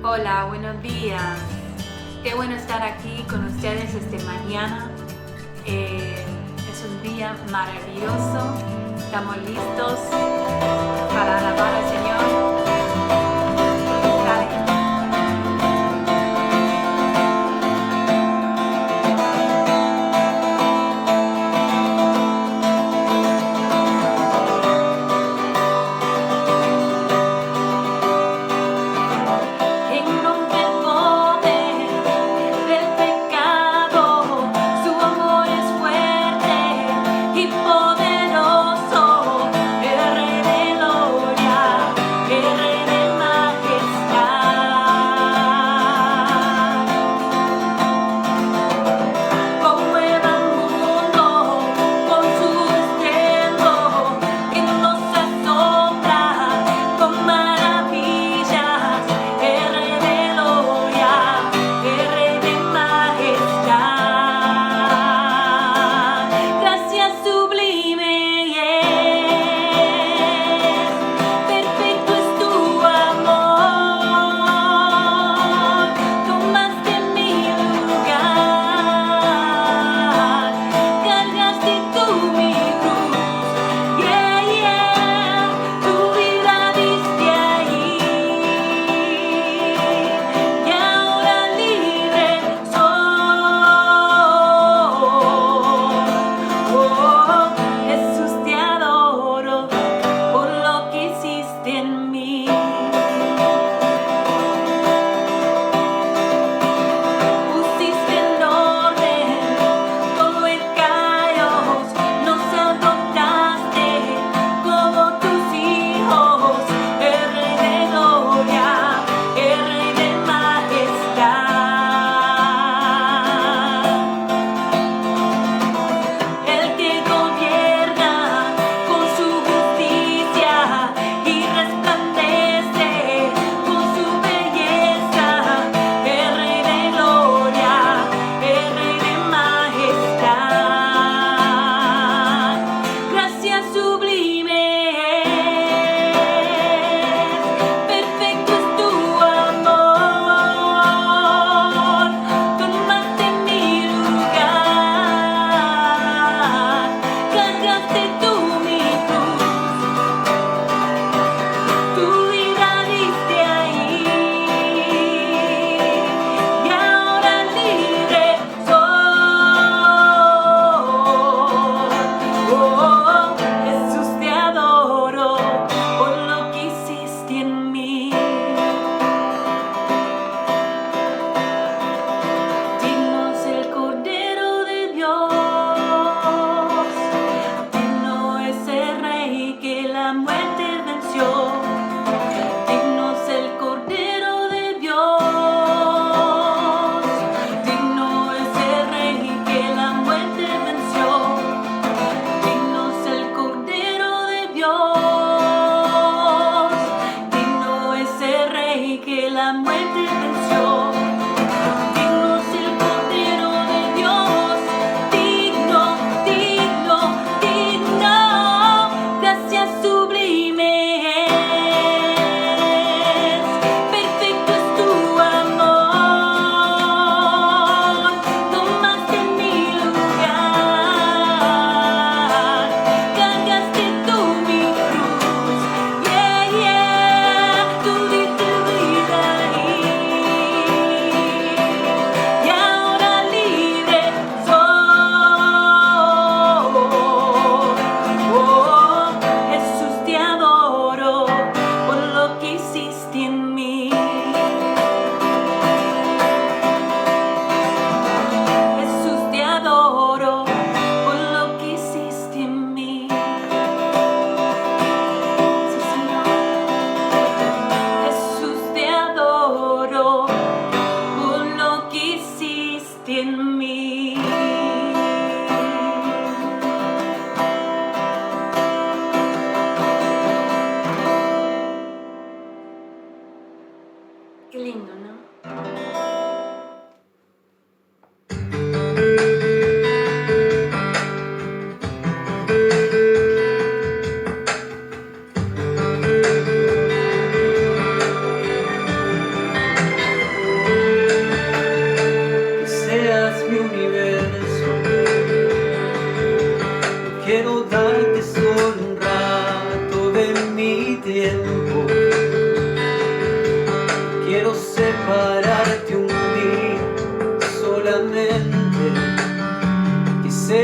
Hola, buenos días. Qué bueno estar aquí con ustedes mañana. Es un día maravilloso. Estamos listos para alabar al Señor. Dale. Quien rompe el poder del pecado, su amor es fuerte y poderoso, el Rey de gloria.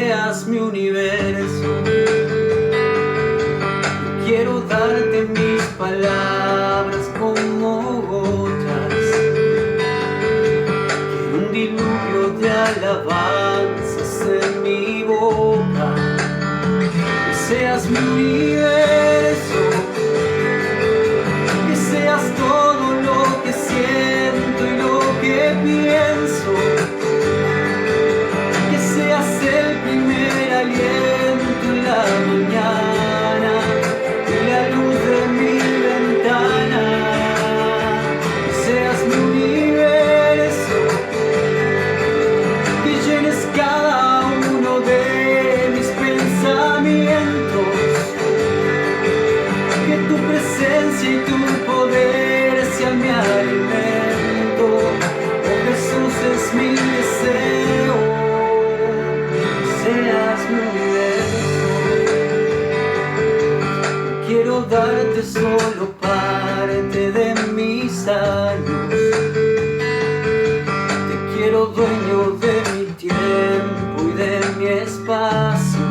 seas mi universo. Quiero darte mis palabras como gotas. Quiero un diluvio de alabanzas en mi boca. Que seas mi universo. Que seas todo lo que siento y lo que pienso. Que seas el primer aliento en la mañana y la luz de mi ventana. Que seas mi universo. Que llenes cada uno de mis pensamientos. Que tu presencia y tu poder sea mi alimento. Oh Jesús, es mi deseo. Que seas mi universo. Quiero darte solo parte de mis años. Te quiero dueño de mi tiempo y de mi espacio.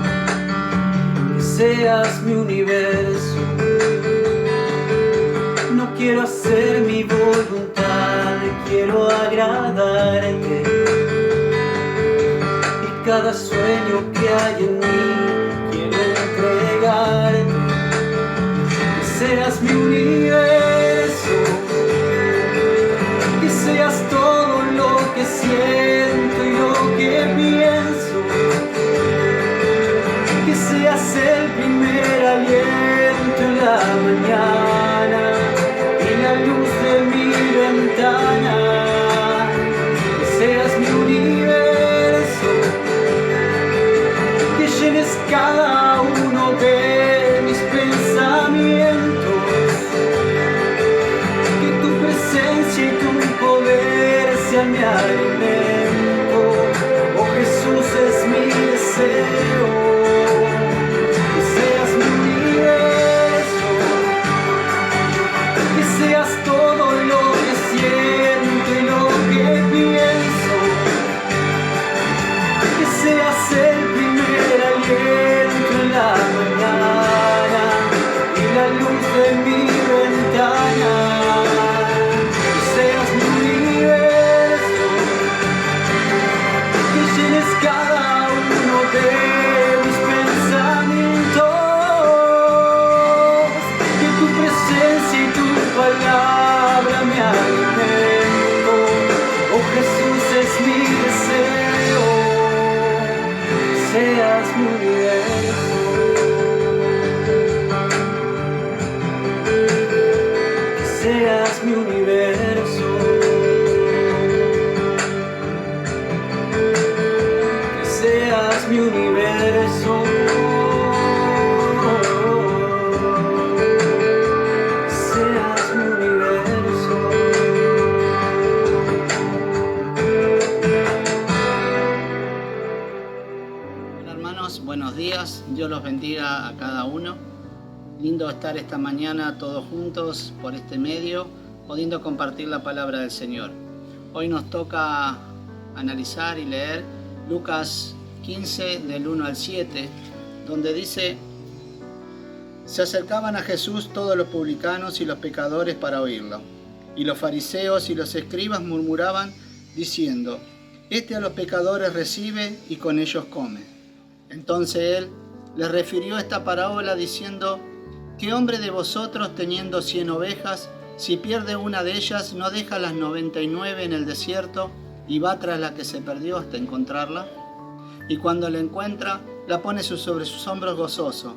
Que seas mi universo. No quiero hacer mi voluntad, quiero agradarte. Y cada sueño que hay en mí quiero entregarte. Que seas mi universo. Que seas todo lo que siento y lo que pienso. Que seas el primer aliento en la mañana y la luz de mi ventana. Que seas mi universo. Que llenes cada uno de mis pensamientos. Que tu presencia y tu poder sean mi alimento. Oh Jesús, es mi deseo. Que seas mi universo. Que seas todo lo que siento y lo que pienso. Que seas el primer aliento en la mañana y la luz de mi ventana. Que seas mi universo. Que llenes cada uno de mis pensamientos. Que tu presencia y tu palabra me alimento. Oh Jesús, es mi deseo. Que seas mi universo. Que seas mi universo. Que seas mi universo. Que seas mi universo. Hola hermanos, buenos días, Dios los bendiga a cada uno. Lindo estar esta mañana todos juntos por este medio, pudiendo compartir la palabra del Señor. Hoy nos toca analizar y leer Lucas 15 del 1 al 7, donde dice: se acercaban a Jesús todos los publicanos y los pecadores para oírlo, y los fariseos y los escribas murmuraban diciendo: este a los pecadores recibe y con ellos come. Entonces él les refirió esta parábola diciendo: ¿qué hombre de vosotros, teniendo 100 ovejas, si pierde una de ellas, no deja las 99 en el desierto y va tras la que se perdió hasta encontrarla? Y cuando la encuentra, la pone sobre sus hombros gozoso,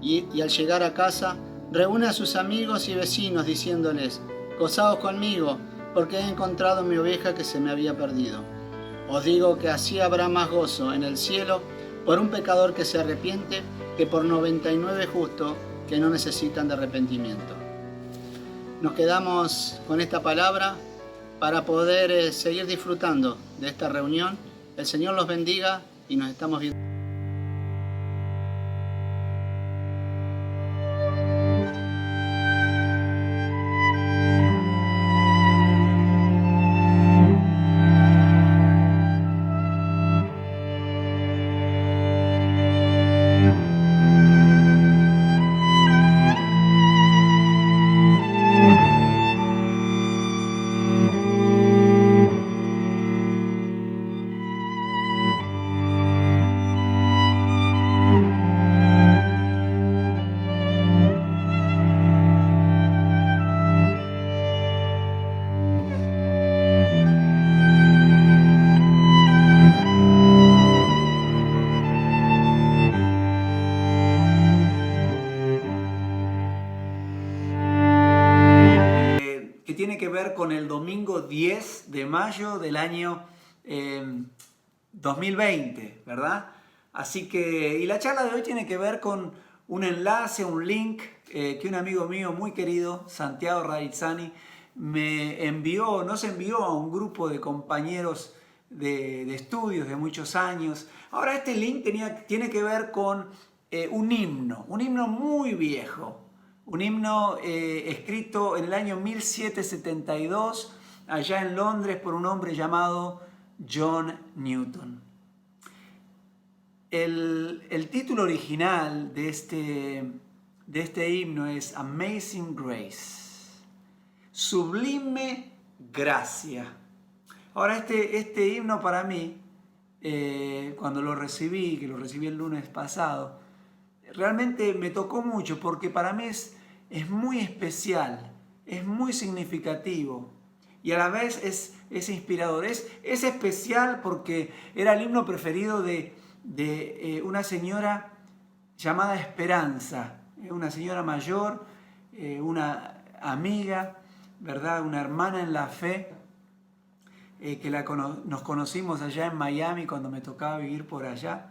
y al llegar a casa, reúne a sus amigos y vecinos diciéndoles: gozaos conmigo, porque he encontrado mi oveja que se me había perdido. Os digo que así habrá más gozo en el cielo por un pecador que se arrepiente que por 99 justos que no necesitan de arrepentimiento. Nos quedamos con esta palabra para poder seguir disfrutando de esta reunión. El Señor los bendiga y nos estamos viendo. tiene que ver con el domingo 10 de mayo del año 2020, ¿verdad? Así que, y la charla de hoy tiene que ver con un enlace, un link que un amigo mío muy querido, Santiago Raizzani, nos envió a un grupo de compañeros de estudios de muchos años. Ahora este link tiene que ver con un himno muy viejo, un himno escrito en el año 1772 allá en Londres por un hombre llamado John Newton. El título original de este himno es Amazing Grace, sublime gracia. Ahora este himno para mí, cuando lo recibí, que lo recibí el lunes pasado, realmente me tocó mucho porque para mí es muy especial, es muy significativo y a la vez es inspirador. Es especial porque era el himno preferido de una señora llamada Esperanza, una señora mayor, una amiga, ¿verdad? Una hermana en la fe, que nos conocimos allá en Miami cuando me tocaba vivir por allá.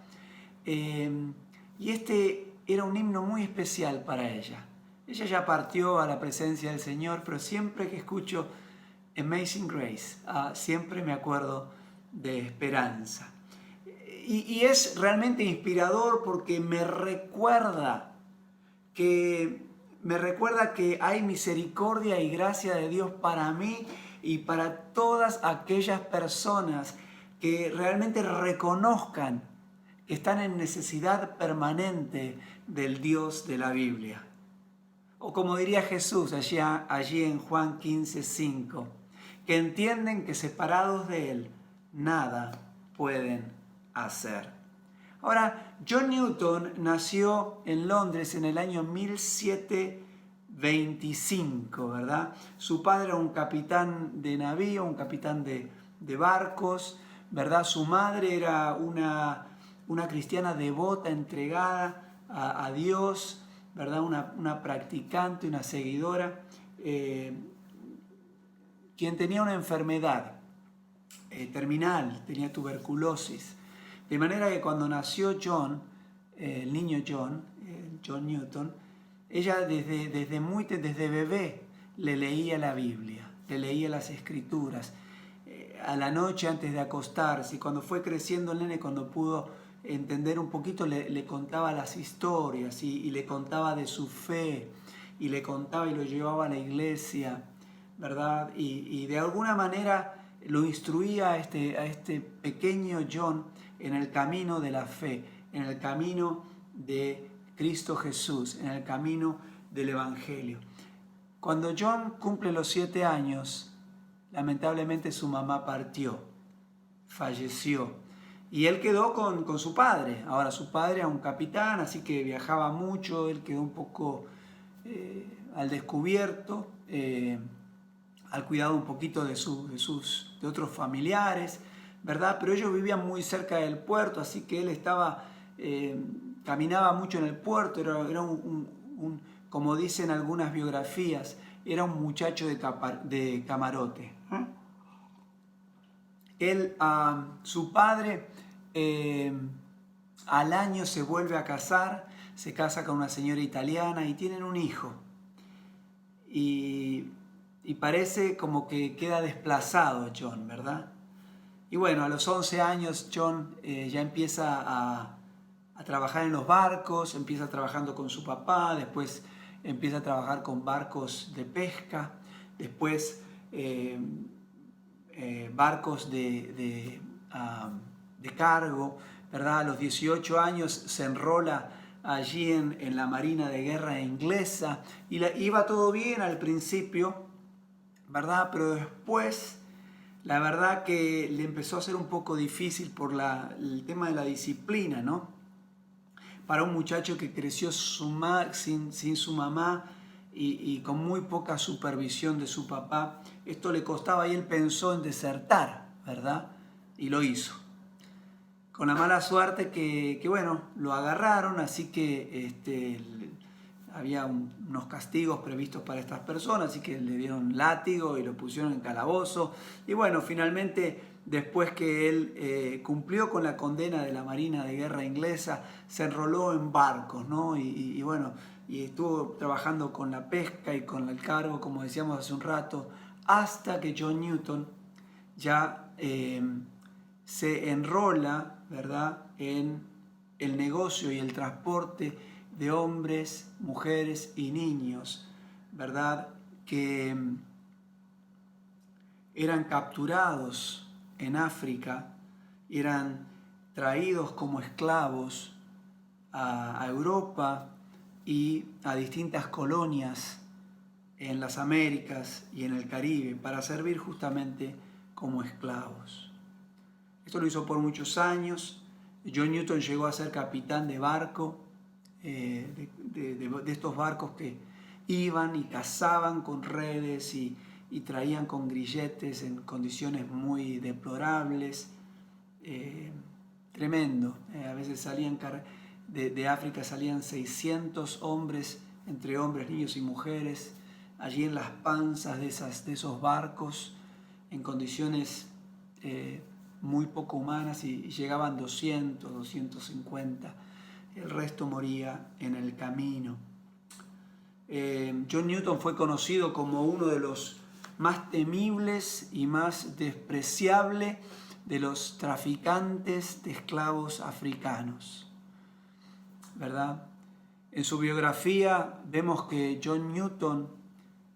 Y este era un himno muy especial para ella. Ella ya partió a la presencia del Señor, pero siempre que escucho Amazing Grace, siempre me acuerdo de Esperanza. Y es realmente inspirador porque me recuerda que hay misericordia y gracia de Dios para mí y para todas aquellas personas que realmente reconozcan que están en necesidad permanente del Dios de la Biblia. O como diría Jesús allí en Juan 15:5, que entienden que separados de Él nada pueden hacer. Ahora, John Newton nació en Londres en el año 1725, ¿verdad? Su padre era un capitán de navío, un capitán de barcos, ¿verdad? Su madre era una cristiana devota, entregada a Dios, ¿verdad? Una practicante, una seguidora, quien tenía una enfermedad terminal, tenía tuberculosis. De manera que cuando nació John, el niño John Newton, ella desde bebé le leía la Biblia, le leía las Escrituras. A la noche antes de acostarse, y cuando fue creciendo el nene, cuando pudo entender un poquito, le contaba las historias y le contaba de su fe, y le contaba y lo llevaba a la iglesia, ¿verdad? Y de alguna manera lo instruía a este pequeño John en el camino de la fe, en el camino de Cristo Jesús, en el camino del Evangelio. Cuando John cumple los 7 años, lamentablemente su mamá partió, falleció, y él quedó con su padre. Ahora su padre era un capitán, así que viajaba mucho, él quedó un poco al descubierto, al cuidado un poquito de otros familiares, ¿verdad? Pero ellos vivían muy cerca del puerto, así que él caminaba mucho en el puerto, era como dicen algunas biografías, era un muchacho de camarote. Su padre al año se vuelve a casar, se casa con una señora italiana y tienen un hijo. Y parece como que queda desplazado John, ¿verdad? Y bueno, a los 11 años John ya empieza a trabajar en los barcos, empieza trabajando con su papá, después empieza a trabajar con barcos de pesca, después barcos de cargo, ¿verdad? A los 18 años se enrola allí en la Marina de Guerra inglesa y iba todo bien al principio, ¿verdad? Pero después, la verdad que le empezó a ser un poco difícil por el tema de la disciplina, ¿no? Para un muchacho que creció sin su mamá y con muy poca supervisión de su papá, esto le costaba y él pensó en desertar, ¿verdad? Y lo hizo. Con la mala suerte que bueno, lo agarraron, así que había unos castigos previstos para estas personas, así que le dieron látigo y lo pusieron en calabozo. Y bueno, finalmente, después que él cumplió con la condena de la Marina de Guerra inglesa, se enroló en barcos, ¿no? Y bueno, y estuvo trabajando con la pesca y con el cargo, como decíamos hace un rato, hasta que John Newton ya se enrola, ¿verdad?, en el negocio y el transporte de hombres, mujeres y niños, ¿verdad?, que eran capturados en África, eran traídos como esclavos a Europa y a distintas colonias en las Américas y en el Caribe para servir justamente como esclavos. Esto lo hizo por muchos años. John Newton llegó a ser capitán de barco, de estos barcos que iban y cazaban con redes y traían con grilletes en condiciones muy deplorables. Tremendo. A veces salían de África salían 600 hombres, entre hombres, niños y mujeres, allí en las panzas de esos barcos, en condiciones muy poco humanas, y llegaban 200, 250. El resto moría en el camino. John Newton fue conocido como uno de los más temibles y más despreciables de los traficantes de esclavos africanos, ¿verdad? En su biografía vemos que John Newton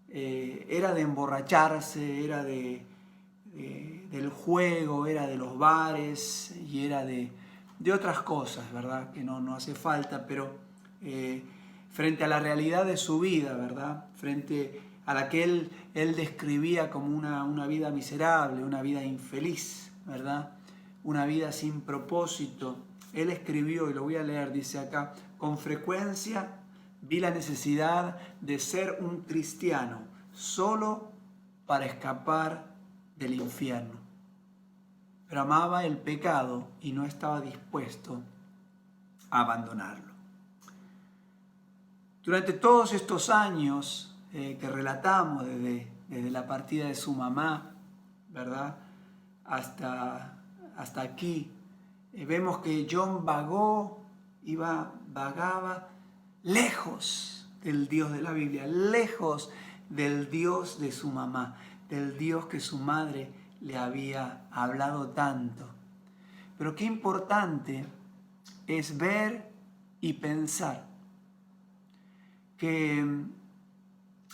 era de emborracharse, era del juego, era de los bares y era de otras cosas, ¿verdad?, que no hace falta, pero frente a la realidad de su vida, ¿verdad?, frente a la que él describía como una vida miserable, una vida infeliz, ¿verdad?, una vida sin propósito, él escribió, y lo voy a leer, dice acá: con frecuencia vi la necesidad de ser un cristiano solo para escapar del infierno, pero amaba el pecado y no estaba dispuesto a abandonarlo. Durante todos estos años que relatamos, desde la partida de su mamá, ¿verdad?, hasta aquí, vemos que John vagaba lejos del Dios de la Biblia, lejos del Dios de su mamá, del Dios que su madre le había hablado tanto. Pero qué importante es ver y pensar que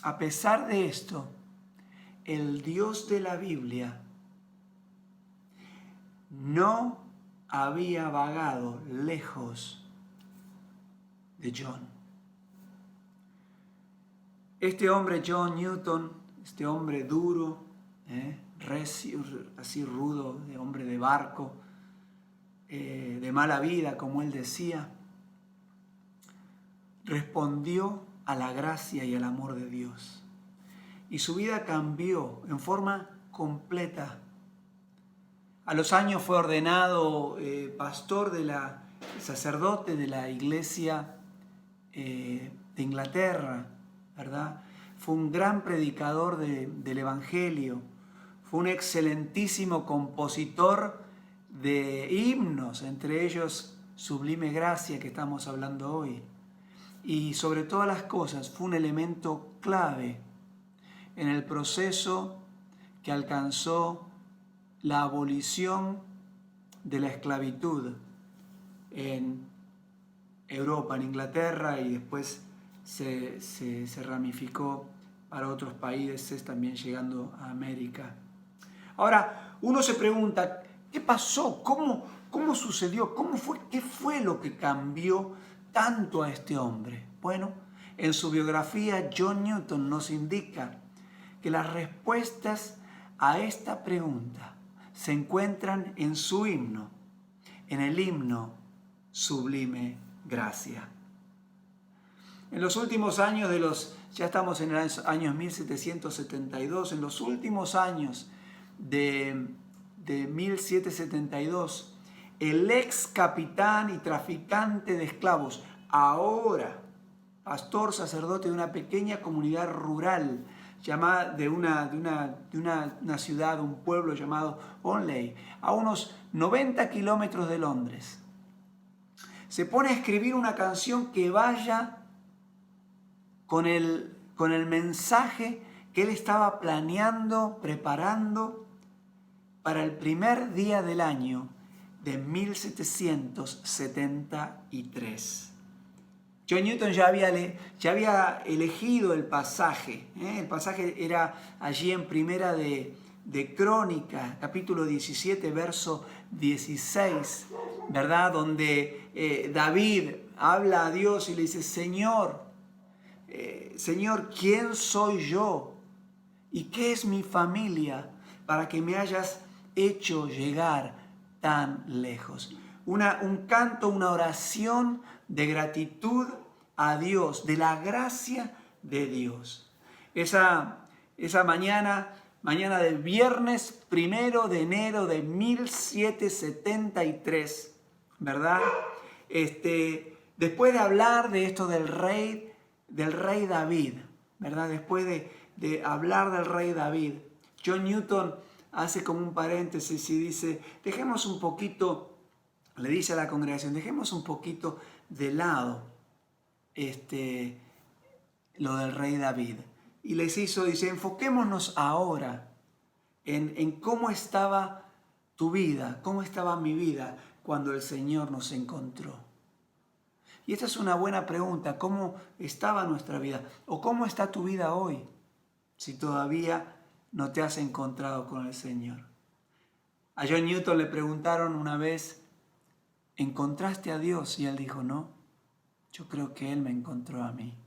a pesar de esto, el Dios de la Biblia no había vagado lejos de John. Este hombre, John Newton, este hombre duro, recio, así rudo, de hombre de barco, de mala vida, como él decía, respondió a la gracia y al amor de Dios. Y su vida cambió en forma completa. A los años fue ordenado pastor sacerdote de la iglesia de Inglaterra, ¿verdad? Fue un gran predicador del Evangelio, fue un excelentísimo compositor de himnos, entre ellos Sublime Gracia, que estamos hablando hoy. Y sobre todas las cosas fue un elemento clave en el proceso que alcanzó la abolición de la esclavitud en Europa, en Inglaterra, y después se ramificó para otros países, también llegando a América. Ahora, uno se pregunta, ¿qué pasó? ¿Cómo sucedió? ¿Qué fue lo que cambió tanto a este hombre? Bueno, en su biografía, John Newton nos indica que las respuestas a esta pregunta se encuentran en su himno, en el himno Sublime Gracia. En los últimos años ya estamos en el año 1772, en los últimos años de 1772, el ex capitán y traficante de esclavos, ahora pastor sacerdote de una pequeña comunidad rural llamada de una ciudad, un pueblo llamado Onley, a unos 90 kilómetros de Londres. Se pone a escribir una canción que vaya con el mensaje que él estaba planeando, preparando para el primer día del año de 1773. John Newton ya había elegido el pasaje. El pasaje era allí en Primera de Crónicas, capítulo 17, verso 16, ¿verdad? Donde David habla a Dios y le dice, Señor, ¿quién soy yo? ¿Y qué es mi familia para que me hayas hecho llegar tan lejos? Un canto, una oración de gratitud a Dios, de la gracia de Dios. Esa mañana del viernes 1 de enero de 1773, ¿verdad? Después de hablar de esto del rey David, ¿verdad? Después de hablar del rey David, John Newton hace como un paréntesis y dice, dejemos un poquito, le dice a la congregación, dejemos un poquito de lado lo del rey David. Y dice, enfoquémonos ahora en cómo estaba tu vida, cómo estaba mi vida cuando el Señor nos encontró. Y esta es una buena pregunta, ¿cómo estaba nuestra vida? ¿O cómo está tu vida hoy si todavía no te has encontrado con el Señor? A John Newton le preguntaron una vez, ¿encontraste a Dios? Y él dijo, no, yo creo que Él me encontró a mí.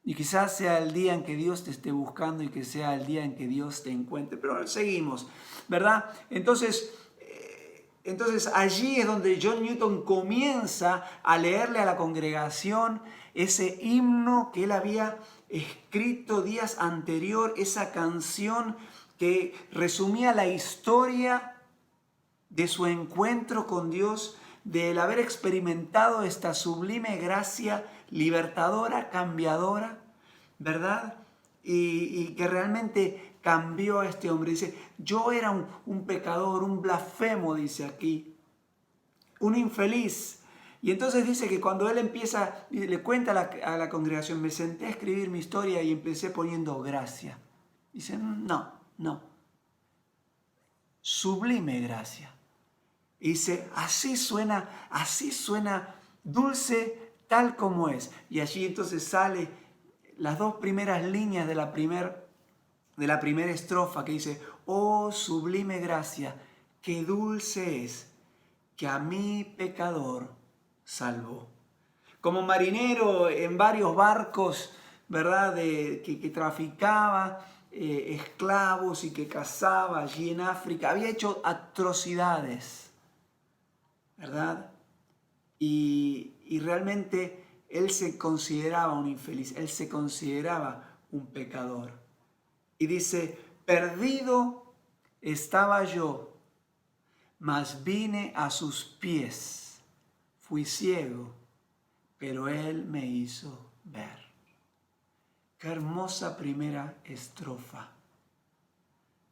Y quizás sea el día en que Dios te esté buscando y que sea el día en que Dios te encuentre. Pero seguimos, ¿verdad? Entonces allí es donde John Newton comienza a leerle a la congregación ese himno que él había escrito días anterior, esa canción que resumía la historia de su encuentro con Dios, del haber experimentado esta sublime gracia libertadora, cambiadora, ¿verdad? Y que realmente cambió a este hombre. Dice, yo era un pecador, un blasfemo, dice aquí, un infeliz. Y entonces dice que cuando él empieza, le cuenta a la congregación, me senté a escribir mi historia y empecé poniendo gracia. Dice, no, sublime gracia. Y dice, así suena dulce tal como es. Y allí entonces sale las dos primeras líneas de la primera estrofa que dice, oh sublime gracia, qué dulce es, que a mi pecador salvó. Como marinero en varios barcos, ¿verdad? Que traficaba esclavos y que cazaba allí en África, había hecho atrocidades, ¿verdad? Y realmente él se consideraba un infeliz, él se consideraba un pecador. Y dice, perdido estaba yo, mas vine a sus pies. Fui ciego, pero él me hizo ver. Qué hermosa primera estrofa.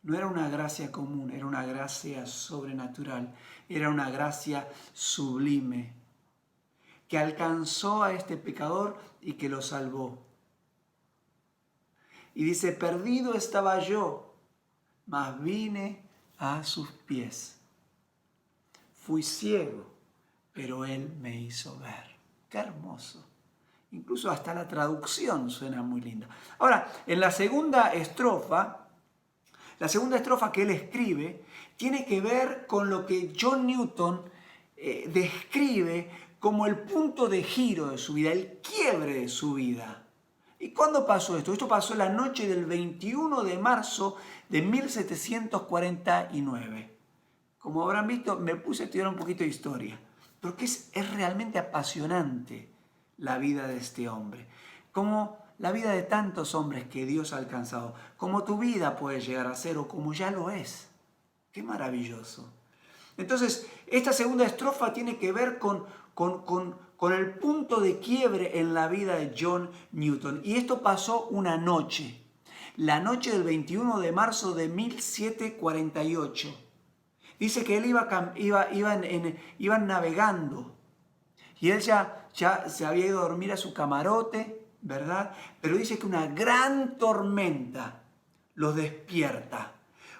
No era una gracia común, era una gracia sobrenatural, era una gracia sublime, que alcanzó a este pecador y que lo salvó. Y dice, perdido estaba yo, mas vine a sus pies. Fui ciego, pero Él me hizo ver. Qué hermoso. Incluso hasta la traducción suena muy linda. Ahora, en la segunda estrofa que él escribe tiene que ver con lo que John Newton describe como el punto de giro de su vida, el quiebre de su vida. ¿Y cuándo pasó esto? Esto pasó la noche del 21 de marzo de 1749. Como habrán visto, me puse a estudiar un poquito de historia, porque es realmente apasionante la vida de este hombre. Como la vida de tantos hombres que Dios ha alcanzado, como tu vida puede llegar a ser o como ya lo es. ¡Qué maravilloso! Entonces, esta segunda estrofa tiene que ver con con el punto de quiebre en la vida de John Newton. Y esto pasó una noche, la noche del 21 de marzo de 1748. Dice que él iban navegando y él ya se había ido a dormir a su camarote, ¿verdad? Pero dice que una gran tormenta los despierta.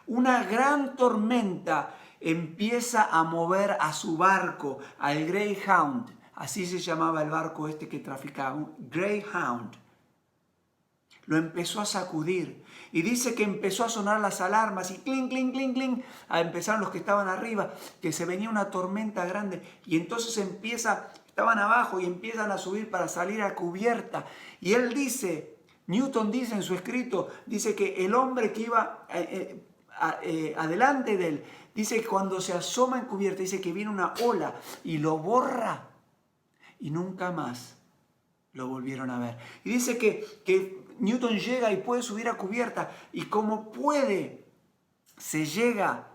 Una gran tormenta empieza a mover a su barco, al Greyhound. Así se llamaba el barco este que traficaba, un Greyhound. Lo empezó a sacudir y dice que empezó a sonar las alarmas y clink, clink, clink, clink. Empezaron los que estaban arriba, que se venía una tormenta grande y entonces estaban abajo y empiezan a subir para salir a cubierta. Y él dice, Newton dice en su escrito, dice que el hombre que iba adelante de él, dice que cuando se asoma en cubierta, dice que viene una ola y lo borra y nunca más lo volvieron a ver. Y dice que Newton llega y puede subir a cubierta y como puede, se llega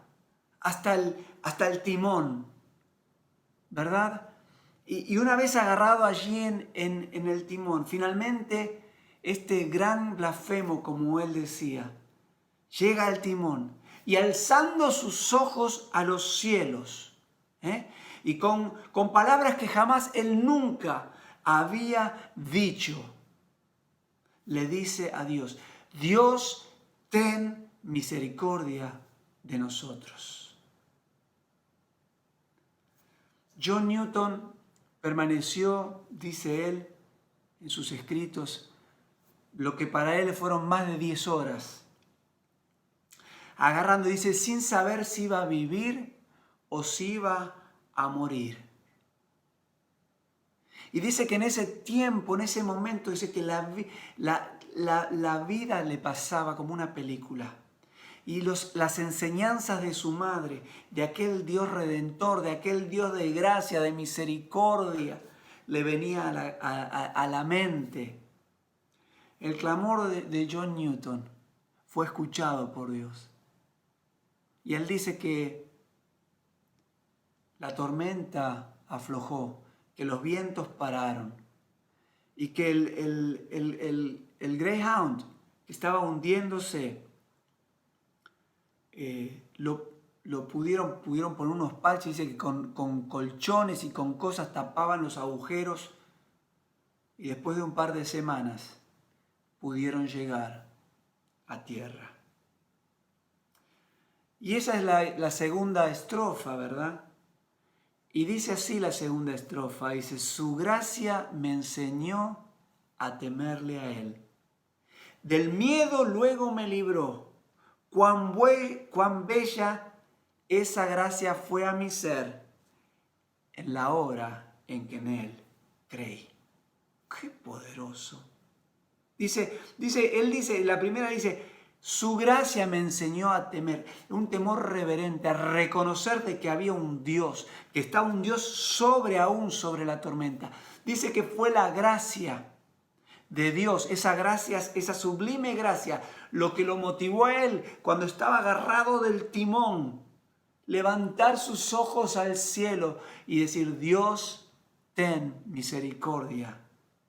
hasta el timón, ¿verdad? Y una vez agarrado allí en el timón, finalmente este gran blasfemo, como él decía, llega al timón y alzando sus ojos a los cielos, y con palabras que jamás él nunca había dicho, le dice a Dios, Dios, ten misericordia de nosotros. John Newton permaneció, dice él, en sus escritos, lo que para él fueron más de 10 horas, agarrando, dice, sin saber si iba a vivir o si iba a morir. Y dice que en ese tiempo, en ese momento, dice que la vida le pasaba como una película. Y las enseñanzas de su madre, de aquel Dios redentor, de aquel Dios de gracia, de misericordia, le venía a la mente. El clamor de John Newton fue escuchado por Dios. Y él dice que la tormenta aflojó, que los vientos pararon y que el Greyhound que estaba hundiéndose, lo pudieron poner unos parches, dice que con colchones y con cosas tapaban los agujeros y después de un par de semanas pudieron llegar a tierra. Y esa es la segunda estrofa, ¿verdad? Y dice así la segunda estrofa, dice, su gracia me enseñó a temerle a él. Del miedo luego me libró. Cuán bella esa gracia fue a mi ser en la hora en que en él creí. ¡Qué poderoso! La primera dice, su gracia me enseñó a temer, un temor reverente, a reconocer de que había un Dios, que estaba un Dios sobre la tormenta. Dice que fue la gracia de Dios, esa gracia, esa sublime gracia, lo que lo motivó a él cuando estaba agarrado del timón, levantar sus ojos al cielo y decir, Dios, ten misericordia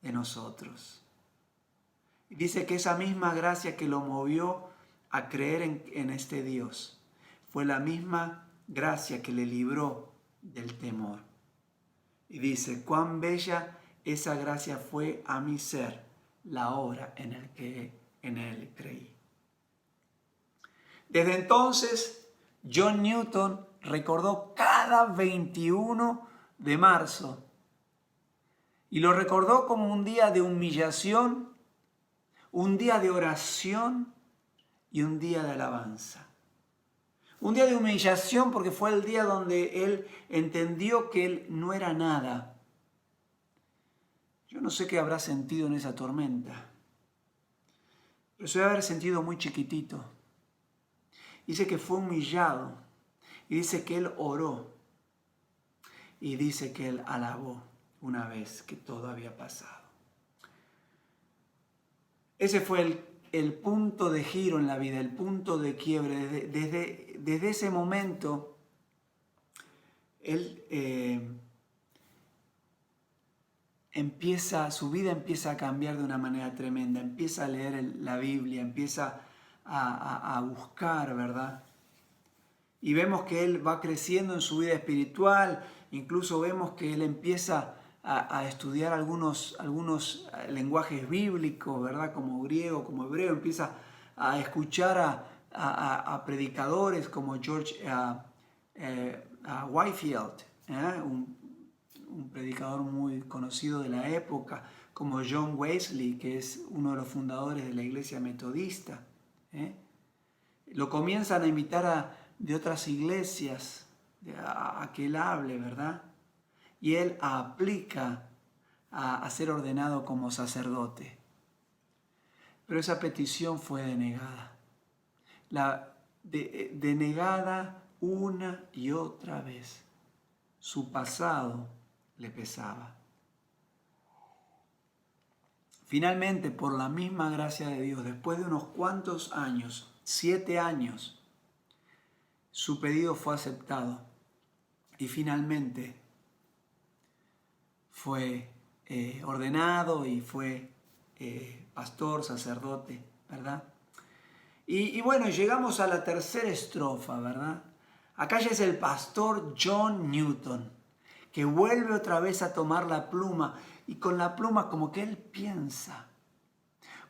de nosotros. Y dice que esa misma gracia que lo movió a creer en este Dios fue la misma gracia que le libró del temor. Y dice, cuán bella esa gracia fue a mi ser la hora en el que en él creí. Desde entonces, John Newton recordó cada 21 de marzo y lo recordó como un día de humillación, un día de oración y un día de alabanza. Un día de humillación porque fue el día donde él entendió que él no era nada. Yo no sé qué habrá sentido en esa tormenta, pero se debe haber sentido muy chiquitito. Dice que fue humillado y dice que él oró y dice que él alabó una vez que todo había pasado. Ese fue el punto de giro en la vida, el punto de quiebre. Desde ese momento, él su vida empieza a cambiar de una manera tremenda. Empieza a leer la Biblia, empieza a buscar, ¿verdad? Y vemos que él va creciendo en su vida espiritual. Incluso vemos que él empieza a estudiar algunos lenguajes bíblicos, ¿verdad? Como griego, como hebreo. Empieza a escuchar a predicadores como George Whitefield, un predicador muy conocido de la época, como John Wesley, que es uno de los fundadores de la iglesia metodista. Lo comienzan a invitar de otras iglesias a que él hable, ¿verdad? Y él aplica a ser ordenado como sacerdote. Pero esa petición fue denegada. Denegada una y otra vez. Su pasado le pesaba. Finalmente, por la misma gracia de Dios, después de unos cuantos años, 7 años, su pedido fue aceptado y finalmente fue ordenado y fue pastor, sacerdote, ¿verdad? Y bueno, llegamos a la tercera estrofa, ¿verdad? Acá ya es el pastor John Newton, que vuelve otra vez a tomar la pluma y con la pluma como que él piensa,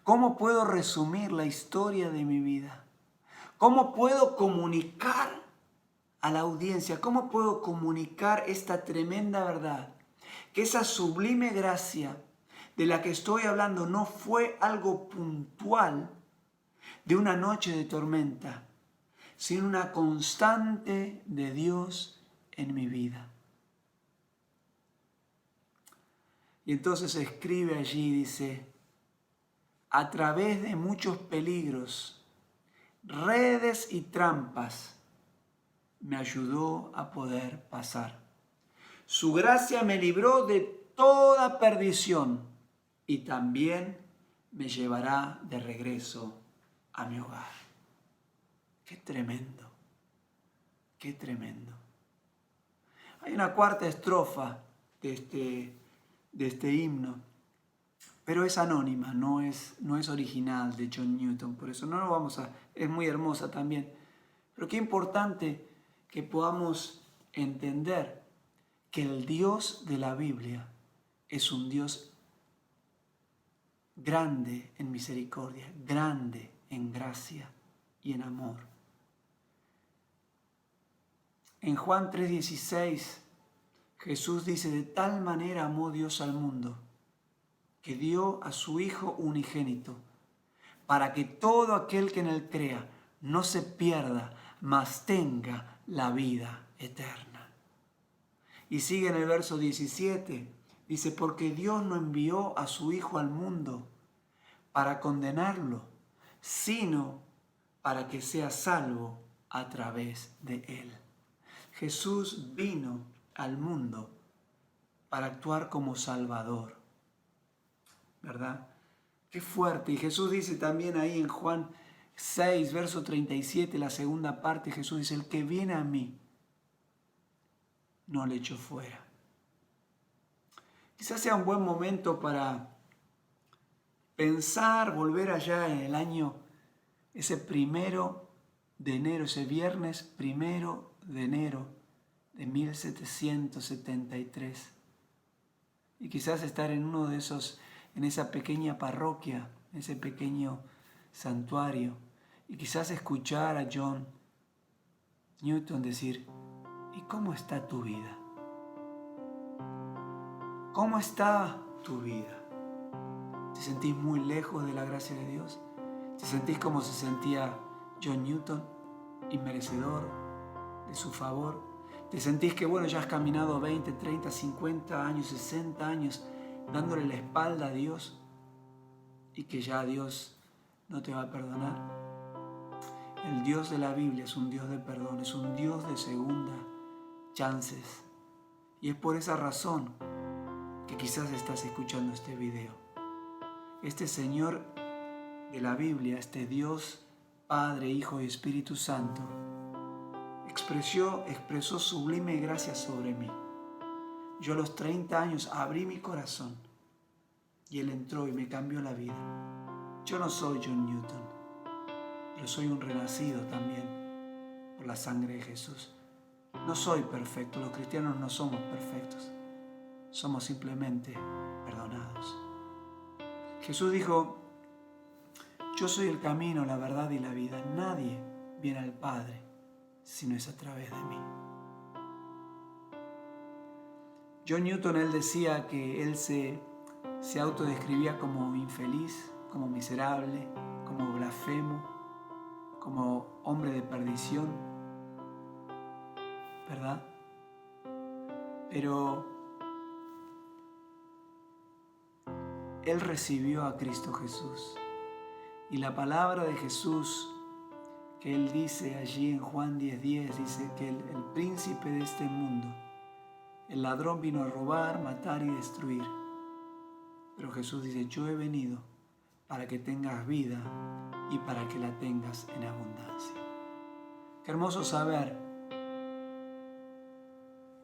¿cómo puedo resumir la historia de mi vida? ¿Cómo puedo comunicar a la audiencia? ¿Cómo puedo comunicar esta tremenda verdad? Que esa sublime gracia de la que estoy hablando no fue algo puntual de una noche de tormenta, sino una constante de Dios en mi vida. Y entonces escribe allí, dice, a través de muchos peligros, redes y trampas, me ayudó a poder pasar. Su gracia me libró de toda perdición y también me llevará de regreso a mi hogar. Qué tremendo, qué tremendo. Hay una cuarta estrofa de este himno, pero es anónima, no es original de John Newton, por eso no lo vamos a... Es muy hermosa también, pero qué importante que podamos entender que el Dios de la Biblia es un Dios grande en misericordia, grande en gracia y en amor. En Juan 3:16, Jesús dice, de tal manera amó Dios al mundo, que dio a su Hijo unigénito, para que todo aquel que en él crea no se pierda, mas tenga la vida eterna. Y sigue en el verso 17, dice, porque Dios no envió a su Hijo al mundo para condenarlo, sino para que sea salvo a través de él. Jesús vino al mundo para actuar como Salvador, ¿verdad? Qué fuerte. Y Jesús dice también ahí en Juan 6, verso 37, la segunda parte, Jesús dice, el que viene a mí, no le echo fuera. Quizás sea un buen momento para pensar, volver allá en el año, ese 1 de enero, ese viernes 1 de enero de 1773. Y quizás estar en uno de esos, en esa pequeña parroquia, ese pequeño santuario, y quizás escuchar a John Newton decir, ¿y cómo está tu vida? ¿Cómo está tu vida? ¿Te sentís muy lejos de la gracia de Dios? ¿Te sentís como se sentía John Newton, inmerecedor de su favor? ¿Te sentís que, bueno, ya has caminado 20, 30, 50 años, 60 años dándole la espalda a Dios y que ya Dios no te va a perdonar? El Dios de la Biblia es un Dios de perdón, es un Dios de segunda chances. Y es por esa razón que quizás estás escuchando este video. Este Señor de la Biblia, este Dios, Padre, Hijo y Espíritu Santo, expresó sublime gracia sobre mí. Yo a los 30 años abrí mi corazón y Él entró y me cambió la vida. Yo no soy John Newton, pero soy un renacido también por la sangre de Jesús. No soy perfecto, los cristianos no somos perfectos, somos simplemente perdonados. Jesús dijo: yo soy el camino, la verdad y la vida. Nadie viene al Padre si no es a través de mí. John Newton, él decía que él se autodescribía como infeliz, como miserable, como blasfemo, como hombre de perdición, ¿verdad? Pero él recibió a Cristo Jesús. Y la palabra de Jesús que él dice allí en Juan 10:10, dice que el príncipe de este mundo, el ladrón, vino a robar, matar y destruir. Pero Jesús dice: yo he venido para que tengas vida y para que la tengas en abundancia. Qué hermoso saber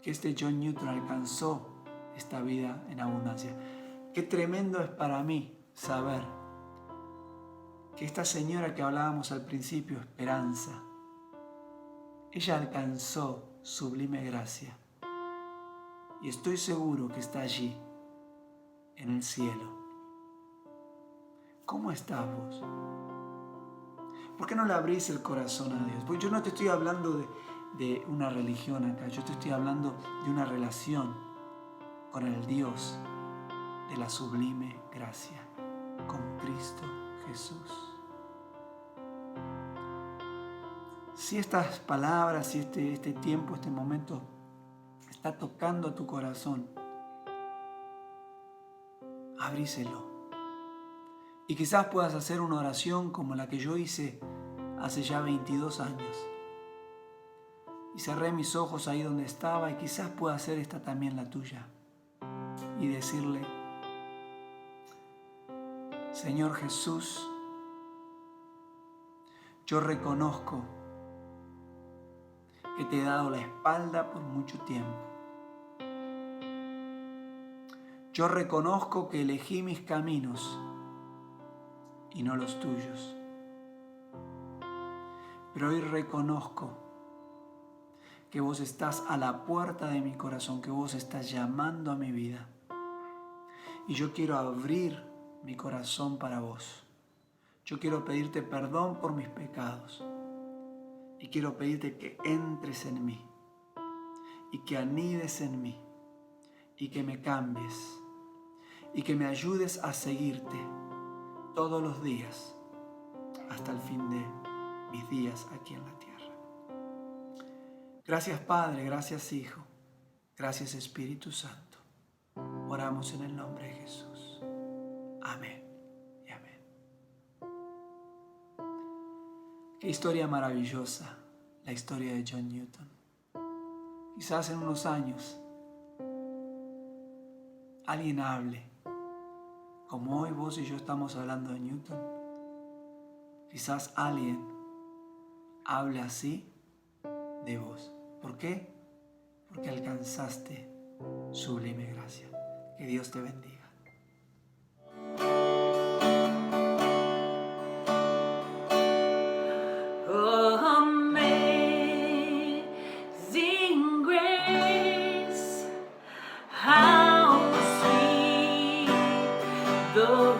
que este John Newton alcanzó esta vida en abundancia. Qué tremendo es para mí saber que esta señora que hablábamos al principio, Esperanza, ella alcanzó sublime gracia. Y estoy seguro que está allí, en el cielo. ¿Cómo estás vos? ¿Por qué no le abrís el corazón a Dios? Porque yo no te estoy hablando de una religión acá, yo te estoy hablando de una relación con el Dios de la sublime gracia, con Cristo Jesús. Si estas palabras, si este tiempo, este momento está tocando tu corazón, abríselo. Y quizás puedas hacer una oración como la que yo hice hace ya 22 años. Y cerré mis ojos ahí donde estaba, y quizás pueda hacer esta también la tuya. Y decirle: Señor Jesús, yo reconozco que te he dado la espalda por mucho tiempo. Yo reconozco que elegí mis caminos y no los tuyos. Pero hoy reconozco que vos estás a la puerta de mi corazón, que vos estás llamando a mi vida. Y yo quiero abrir mi corazón para vos. Yo quiero pedirte perdón por mis pecados. Y quiero pedirte que entres en mí y que anides en mí y que me cambies y que me ayudes a seguirte todos los días hasta el fin de mis días aquí en la tierra. Gracias Padre, gracias Hijo, gracias Espíritu Santo. Oramos en el nombre de Jesús. Amén y amén. Qué historia maravillosa, la historia de John Newton. Quizás en unos años alguien hable, como hoy vos y yo estamos hablando de Newton. Quizás alguien hable así de vos. ¿Por qué? Porque alcanzaste sublime gracia. Que Dios te bendiga. Amazing grace, how sweet the